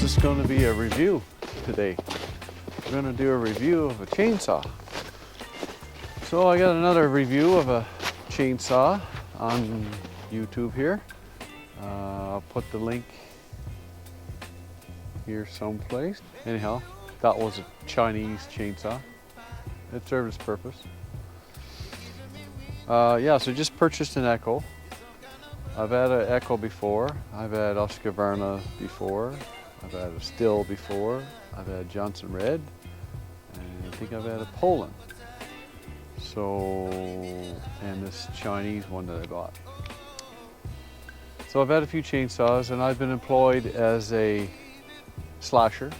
is going to be a review today. We're going to do a review of a chainsaw. So I got another review of a chainsaw on YouTube here. I'll put the link here someplace. Anyhow, that was a Chinese chainsaw. It served its purpose. Yeah, so just purchased an Echo. I've had an Echo before. I've had Husqvarna before. I've had a Still before. I've had Johnson Red. And I think I've had a Poland. So, and this Chinese one that I bought. So I've had a few chainsaws, and I've been employed as a slasher.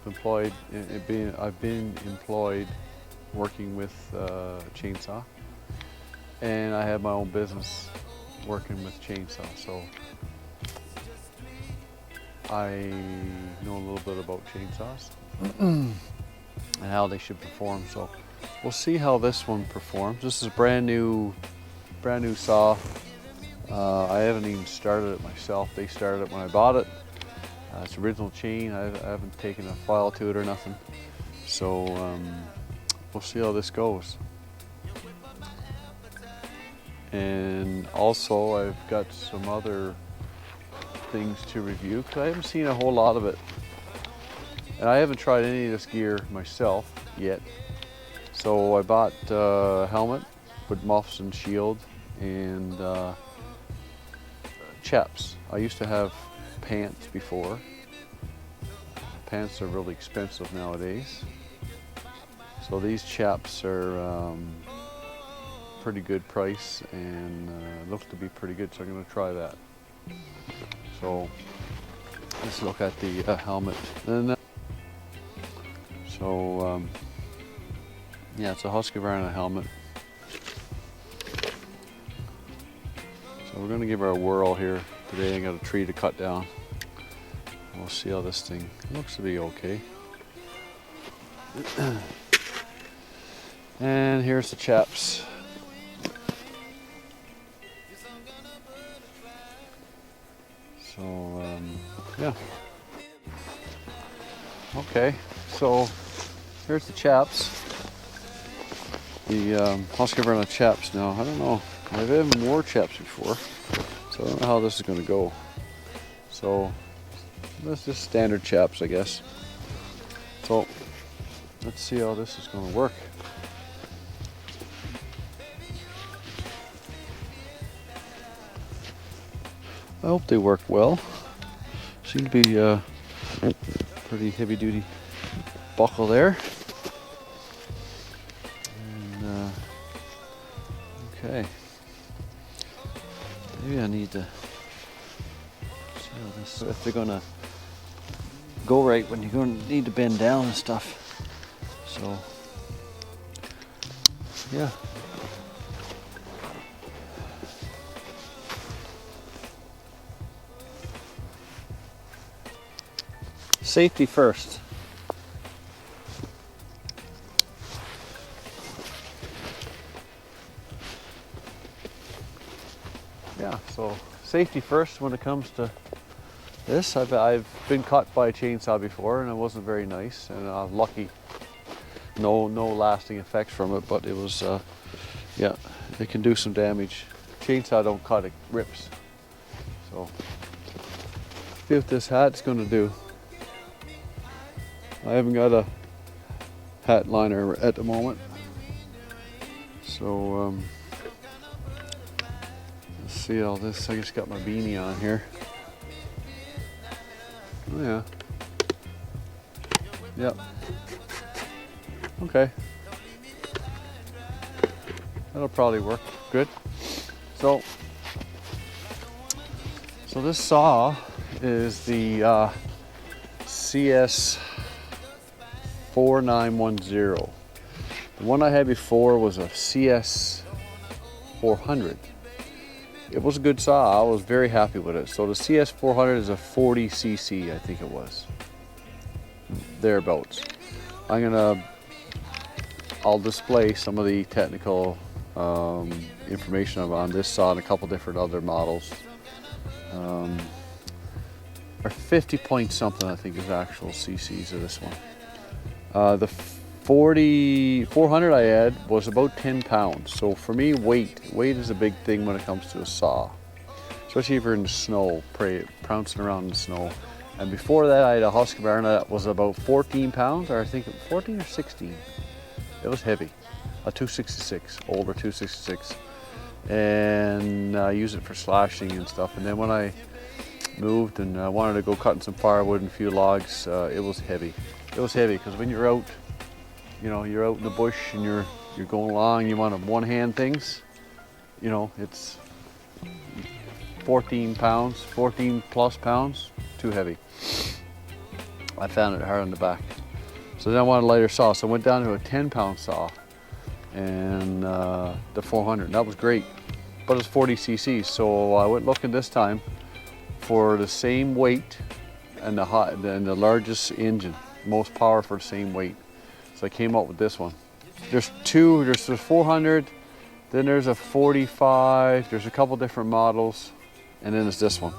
I've been employed working with chainsaw, and I have my own business working with chainsaw. So I know a little bit about chainsaws and how they should perform. So we'll see how this one performs. This is a brand new saw. I haven't even started it myself. They started it when I bought it. It's original chain. I haven't taken a file to it or nothing. So we'll see how this goes. And also I've got some other things to review because I haven't seen a whole lot of it. And I haven't tried any of this gear myself yet. So I bought a helmet with muffs and shield and chaps. I used to have pants before. Pants are really expensive nowadays. So these chaps are pretty good price and look to be pretty good, so I'm going to try that. So let's look at the helmet. And yeah, it's a Husqvarna helmet. So we're going to give her a whirl here today. I got a tree to cut down. We'll see how this thing looks to be okay. And here's the chaps. So yeah. Okay, so here's the chaps. The Husqvarna chaps. Now I don't know. I've had more chaps before, so I don't know how this is going to go. So that's just standard chaps, I guess. So let's see how this is going to work. I hope they work well. Seem to be a pretty heavy duty buckle there. And okay. Maybe I need to see how this, if they're gonna go right when you're gonna need to bend down and stuff. So yeah. Safety first. Yeah, so safety first when it comes to this. I've been cut by a chainsaw before and it wasn't very nice, and I'm lucky. No lasting effects from it, but it was, yeah, it can do some damage. Chainsaw don't cut, it rips. So see what this hat's gonna do. I haven't got a hat liner at the moment, so let's see how this. I just got my beanie on here. Oh yeah. Yep. Okay. That'll probably work good. So this saw is the CS 4910. The one I had before was a CS 400. It was a good saw. I was very happy with it. So the CS 400 is a 40cc, I think it was. Thereabouts. I'll display some of the technical information on this saw and a couple different other models. or 50 point something, I think is actual cc's of this one. The 400 I had was about 10 pounds. So for me, weight is a big thing when it comes to a saw, especially if you're in the snow, pouncing around in the snow. And before that, I had a Husqvarna that was about 14 pounds, or I think 14 or 16. It was heavy, a 266, older 266. And I used it for slashing and stuff. And then when I moved and I wanted to go cutting some firewood and a few logs, it was heavy. It was heavy because when you're out, you know, you're out in the bush and you're going along, you want to one-hand things, you know, it's 14 pounds, 14 plus pounds, too heavy. I found it hard on the back. So then I wanted a lighter saw, so I went down to a 10-pound saw and the 400, and that was great, but it's 40 cc's. So I went looking this time for the same weight and the largest engine, most power for the same weight. So I came up with this one. There's the 400, then there's a 45, there's a couple different models, and then there's this one.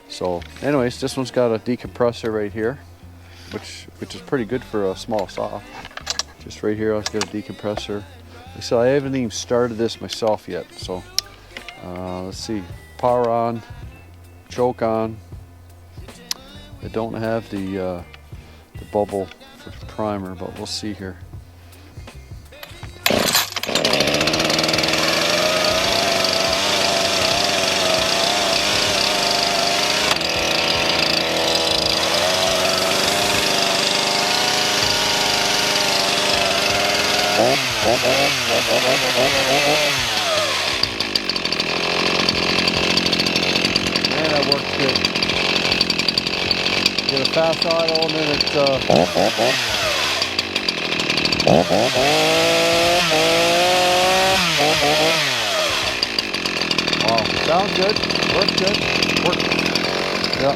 So anyways, this one's got a decompressor right here, which is pretty good for a small saw. Just right here, I've got a decompressor. So I haven't even started this myself yet. So let's see, power on, choke on. I don't have the bubble for primer, but we'll see here. Man, that works good. Get a fast idle and then it's wow, sounds good, works good, works. Yeah.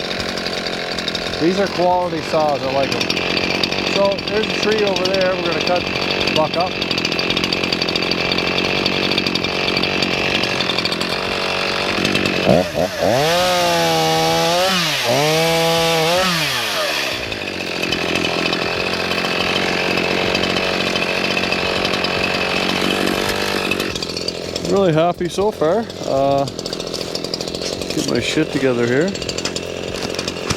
These are quality saws, I like them. So there's a tree over there, we're gonna cut, buck up. Really happy so far. Get my shit together here. I'm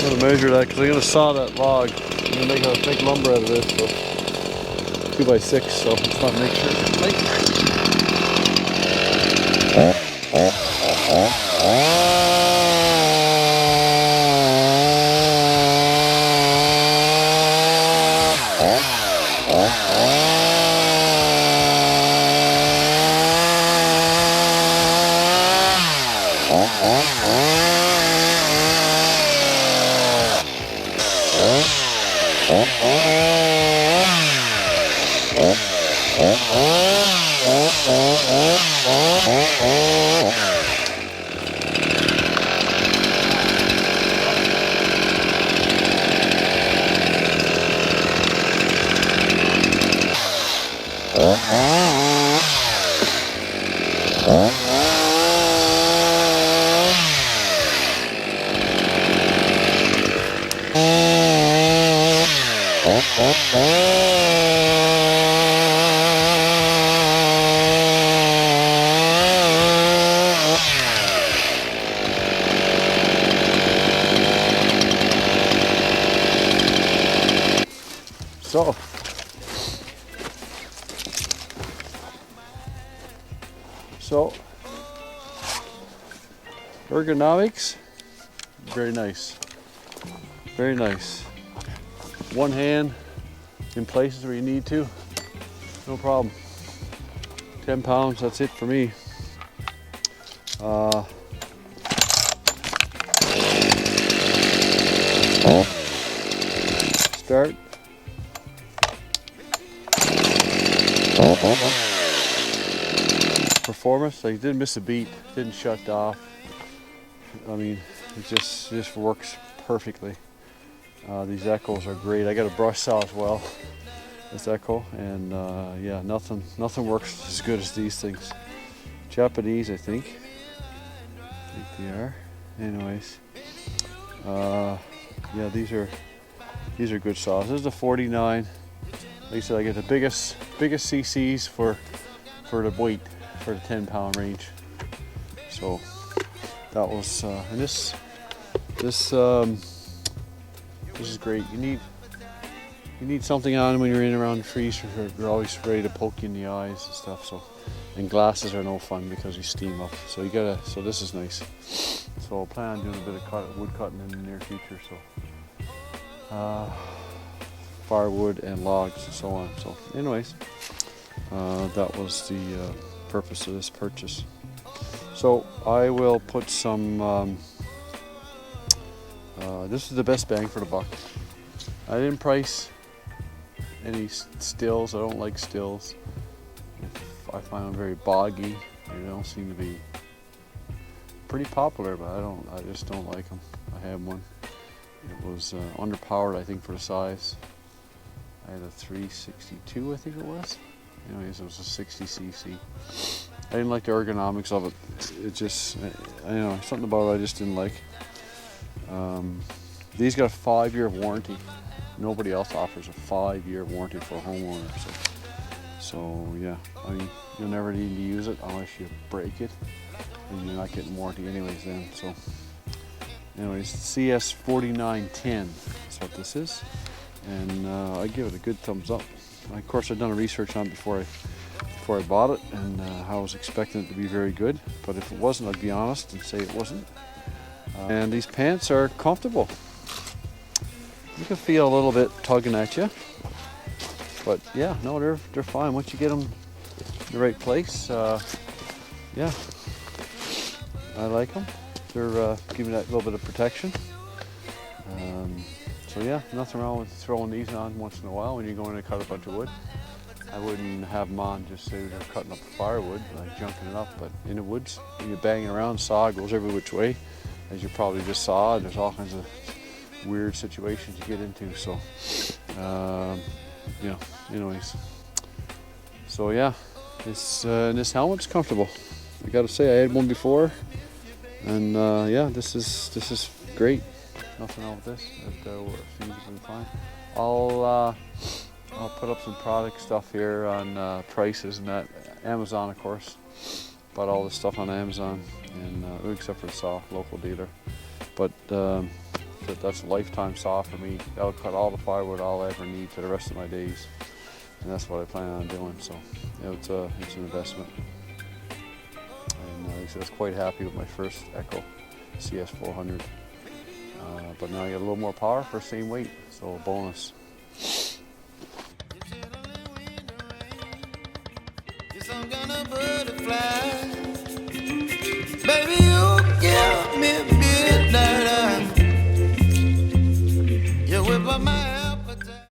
gonna measure that because I'm gonna saw that log. I'm gonna make a big lumber out of this. So 2x6. So let's not make sure it's light. So ergonomics, very nice, very nice. One hand in places where you need to, no problem. 10 pounds, that's it for me. Start. Performance, I didn't miss a beat, didn't shut off. I mean, it just works perfectly. These echoes are great. I got a brush saw as well, this echo, and yeah, nothing works as good as these things. Japanese, I think they are. Anyways, Yeah, these are good saws. This is a 49. Like I said, I get the biggest CCs for the weight, for the 10-pound range. So that was and this is great. You need something on when you're in around the trees. They're always ready to poke you in the eyes and stuff. So, and glasses are no fun because you steam up. So you gotta. So this is nice. So I'll plan on doing a bit of wood cutting in the near future. So firewood and logs and so on. So anyways, that was the purpose of this purchase. So I will put some. This is the best bang for the buck. I didn't price any stills. I don't like stills. I find them very boggy. They don't seem to be pretty popular, but I just don't like them. I had one. It was underpowered, I think, for the size. I had a 362, I think it was. Anyways, it was a 60cc. I didn't like the ergonomics of it. It just, I don't know, something about it I just didn't like. These got a 5-year warranty. Nobody else offers a 5-year warranty for a homeowner. So yeah, I mean, you'll never need to use it unless you break it, and you're not getting warranty anyways then. So anyways, CS 4910 is what this is, and I give it a good thumbs up. Of course, I've done a research on it before I bought it, and I was expecting it to be very good, but if it wasn't, I'd be honest and say it wasn't. And these pants are comfortable. You can feel a little bit tugging at you, but yeah, no, they're fine once you get them in the right place. Yeah, I like them. They're giving that little bit of protection. So yeah, nothing wrong with throwing these on once in a while when you're going to cut a bunch of wood. I wouldn't have them on just say they're cutting up firewood, like junking it up, but in the woods, when you're banging around, saw goes every which way, as you probably just saw. There's all kinds of weird situations you get into. So, yeah. Anyways, so yeah, this helmet's comfortable. I got to say, I had one before, and yeah, this is great. Nothing wrong with this. It seems to be fine. I'll put up some product stuff here on prices and that. Amazon, of course. Bought all this stuff on Amazon, and except for the saw, local dealer. But that's a lifetime saw for me. That'll cut all the firewood I'll ever need for the rest of my days, and that's what I plan on doing. So yeah, it's an investment, and I was quite happy with my first Echo CS 400. But now I got a little more power for the same weight, so a bonus. Some kind of butterfly.